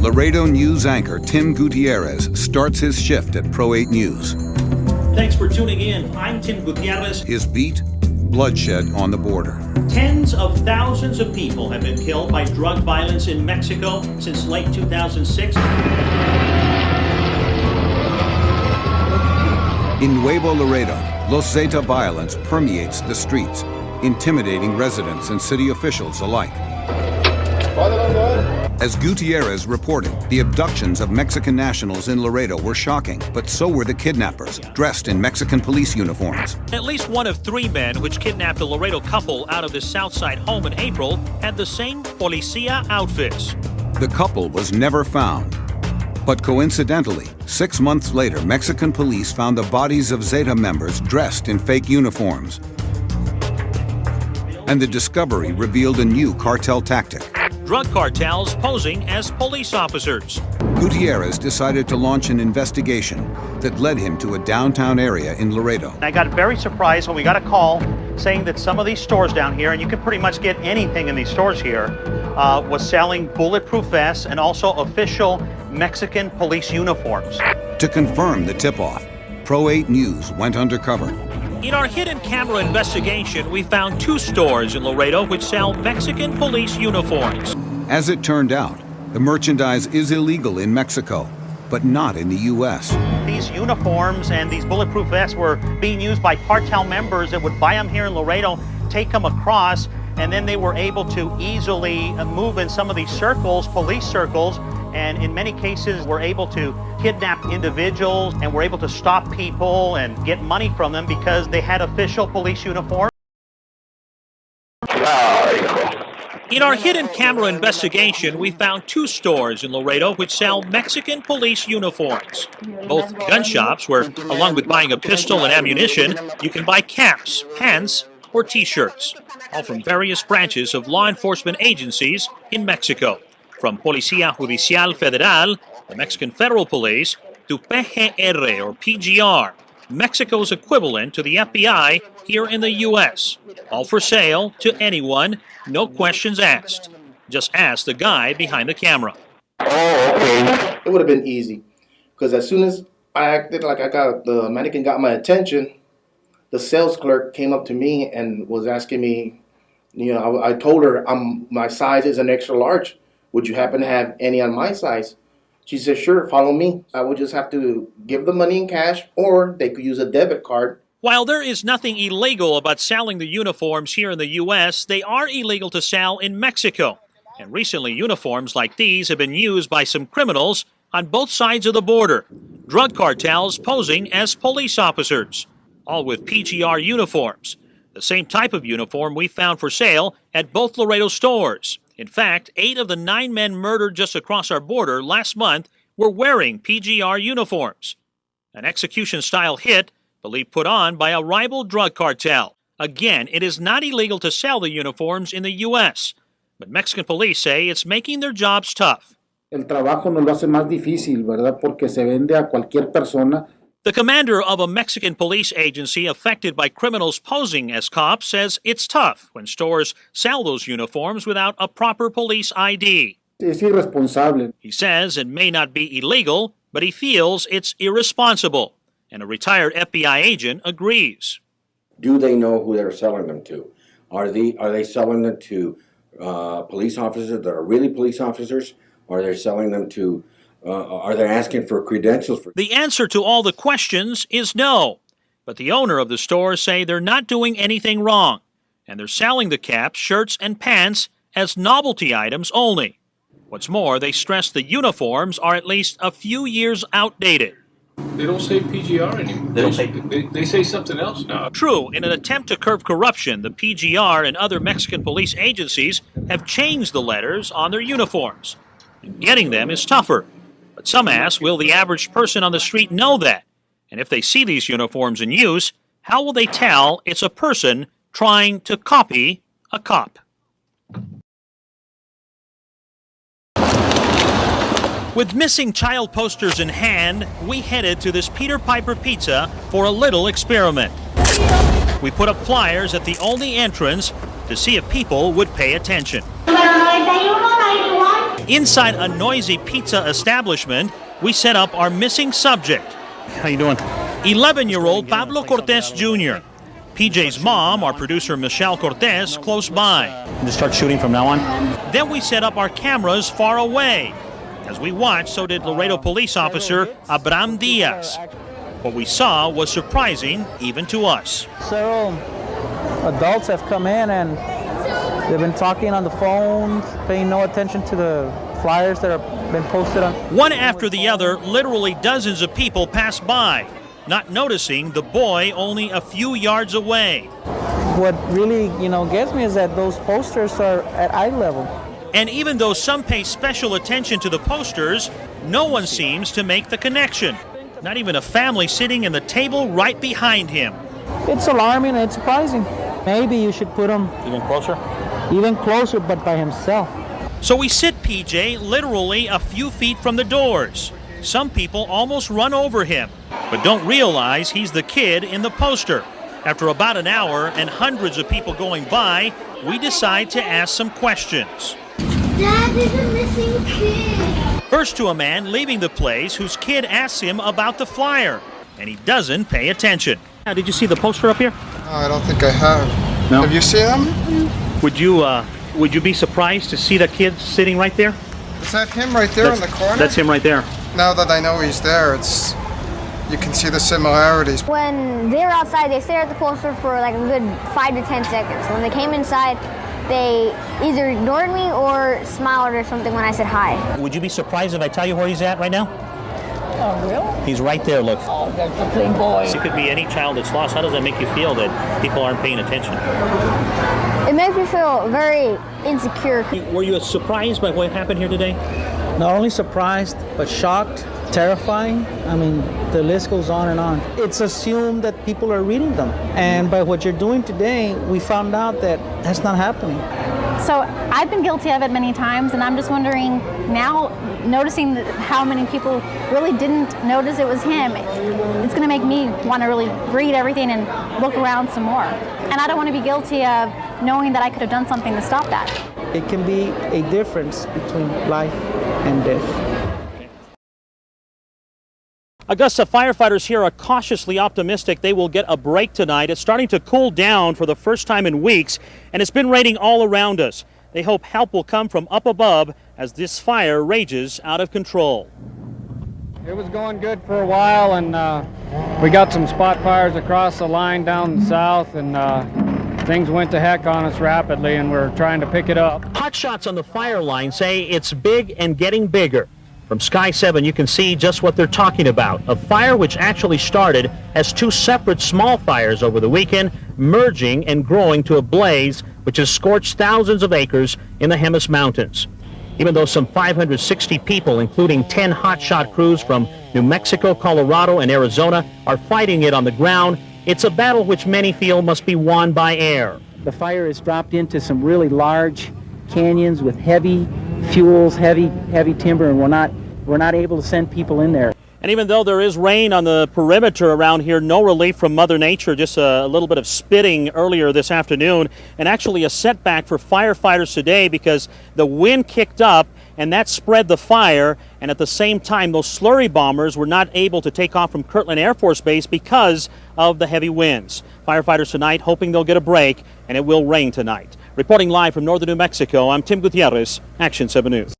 Laredo News anchor Tim Gutierrez starts his shift at Pro 8 News. Thanks for tuning in. I'm Tim Gutierrez. His beat, bloodshed on the border. Tens of thousands of people have been killed by drug violence in Mexico since late 2006. In Nuevo Laredo, Los Zeta violence permeates the streets, intimidating residents and city officials alike. As Gutierrez reported, the abductions of Mexican nationals in Laredo were shocking, but so were the kidnappers, dressed in Mexican police uniforms. At least one of three men which kidnapped a Laredo couple out of this Southside home in April had the same policía outfits. The couple was never found. But coincidentally, 6 months later, Mexican police found the bodies of Zeta members dressed in fake uniforms. And the discovery revealed a new cartel tactic. Drug cartels posing as police officers. Gutierrez decided to launch an investigation that led him to a downtown area in Laredo. I got very surprised when we got a call saying that some of these stores down here, and you can pretty much get anything in these stores here, was selling bulletproof vests and also official Mexican police uniforms. To confirm the tip-off, Pro 8 News went undercover. In our hidden camera investigation, we found two stores in Laredo which sell Mexican police uniforms. As it turned out, the merchandise is illegal in Mexico, but not in the U.S. These uniforms and these bulletproof vests were being used by cartel members that would buy them here in Laredo, take them across, and then they were able to easily move in some of these circles, police circles, and in many cases were able to kidnap individuals and were able to stop people and get money from them because they had official police uniforms. In our hidden camera investigation, we found two stores in Laredo which sell Mexican police uniforms. Both gun shops where, along with buying a pistol and ammunition, you can buy caps, pants, or t-shirts, all from various branches of law enforcement agencies in Mexico. From Policía Judicial Federal, the Mexican Federal Police, to PGR or PGR, Mexico's equivalent to the FBI here in the U.S. All for sale to anyone, no questions asked. Just ask the guy behind the camera. Oh, okay. It would have been easy, because as soon as I acted like the mannequin got my attention, the sales clerk came up to me and was asking me, I told her my size is an extra large. Would you happen to have any on my size? She said, sure, follow me. I would just have to give the money in cash, or they could use a debit card. While there is nothing illegal about selling the uniforms here in the U.S., they are illegal to sell in Mexico. And recently, uniforms like these have been used by some criminals on both sides of the border. Drug cartels posing as police officers, all with PGR uniforms. The same type of uniform we found for sale at both Laredo stores. In fact, 8 of the 9 men murdered just across our border last month were wearing PGR uniforms. An execution-style hit, believed put on by a rival drug cartel. Again, it is not illegal to sell the uniforms in the U.S., but Mexican police say it's making their jobs tough. El trabajo nos lo hace más difícil, ¿verdad? Porque se vende a cualquier persona. The commander of a Mexican police agency affected by criminals posing as cops says it's tough when stores sell those uniforms without a proper police ID. Es irresponsable. He says it may not be illegal, but he feels it's irresponsible. And a retired FBI agent agrees. Do they know who they're selling them to? Are they selling them to police officers that are really police officers? Or are they selling them to are they asking for credentials? The answer to all the questions is no. But the owner of the store say they're not doing anything wrong, and they're selling the caps, shirts, and pants as novelty items only. What's more, they stress the uniforms are at least a few years outdated. They don't say PGR anymore. They say something else now. True, in an attempt to curb corruption, the PGR and other Mexican police agencies have changed the letters on their uniforms. And getting them is tougher. But some ask, will the average person on the street know that? And if they see these uniforms in use, how will they tell it's a person trying to copy a cop? With missing child posters in hand, we headed to this Peter Piper Pizza for a little experiment. We put up flyers at the only entrance to see if people would pay attention. Inside a noisy pizza establishment, we set up our missing subject. How you doing? 11-year-old Pablo Cortez Jr. PJ's mom, our producer Michelle Cortez, close by. Just start shooting from now on? Then we set up our cameras far away. As we watched, so did Laredo police officer Abraham Diaz. What we saw was surprising even to us. Several adults have come in and they've been talking on the phones, paying no attention to the flyers that have been posted on. One after the other, literally dozens of people passed by, not noticing the boy only a few yards away. What really, gets me is that those posters are at eye level. And even though some pay special attention to the posters, no one seems to make the connection. Not even a family sitting in the table right behind him. It's alarming and it's surprising. Maybe you should put him Even closer? even closer, but by himself. So we sit PJ literally a few feet from the doors. Some people almost run over him, but don't realize he's the kid in the poster. After about an hour and hundreds of people going by, we decide to ask some questions. Dad, there's a missing kid. First to a man leaving the place whose kid asks him about the flyer, and he doesn't pay attention. Now, did you see the poster up here? I don't think I have. No? Have you seen them? Would you be surprised to see the kid sitting right there? Is that him right there in the corner? That's him right there. Now that I know he's there, you can see the similarities. When they were outside, they stared at the poster for like a good 5 to 10 seconds. When they came inside, they either ignored me or smiled or something when I said hi. Would you be surprised if I tell you where he's at right now? Oh, really? He's right there, look. Oh, that's a clean boy. It could be any child that's lost. How does that make you feel that people aren't paying attention? It makes me feel very insecure. Were you surprised by what happened here today? Not only surprised, but shocked, terrifying. I mean, the list goes on and on. It's assumed that people are reading them. And by what you're doing today, we found out that that's not happening. So I've been guilty of it many times, and I'm just wondering now, noticing how many people really didn't notice it was him, it's going to make me want to really read everything and look around some more. And I don't want to be guilty of knowing that I could have done something to stop that. It can be a difference between life and death. Augusta firefighters here are cautiously optimistic they will get a break tonight. It's starting to cool down for the first time in weeks, and it's been raining all around us. They hope help will come from up above as this fire rages out of control. It was going good for a while, and we got some spot fires across the line down south, and things went to heck on us rapidly, and we're trying to pick it up. Hot shots on the fire line say it's big and getting bigger. From Sky 7, you can see just what they're talking about. A fire which actually started as two separate small fires over the weekend, merging and growing to a blaze which has scorched thousands of acres in the Jemez Mountains. Even though some 560 people, including 10 hotshot crews from New Mexico, Colorado, and Arizona, are fighting it on the ground, it's a battle which many feel must be won by air. The fire has dropped into some really large canyons with heavy fuels, heavy timber, and we're not able to send people in there. And even though there is rain on the perimeter around here, no relief from Mother Nature, just a little bit of spitting earlier this afternoon, and actually a setback for firefighters today because the wind kicked up and that spread the fire, and at the same time those slurry bombers were not able to take off from Kirtland Air Force Base because of the heavy winds. Firefighters tonight hoping they'll get a break, and it will rain tonight. Reporting live from northern New Mexico, I'm Tim Gutierrez, Action 7 News.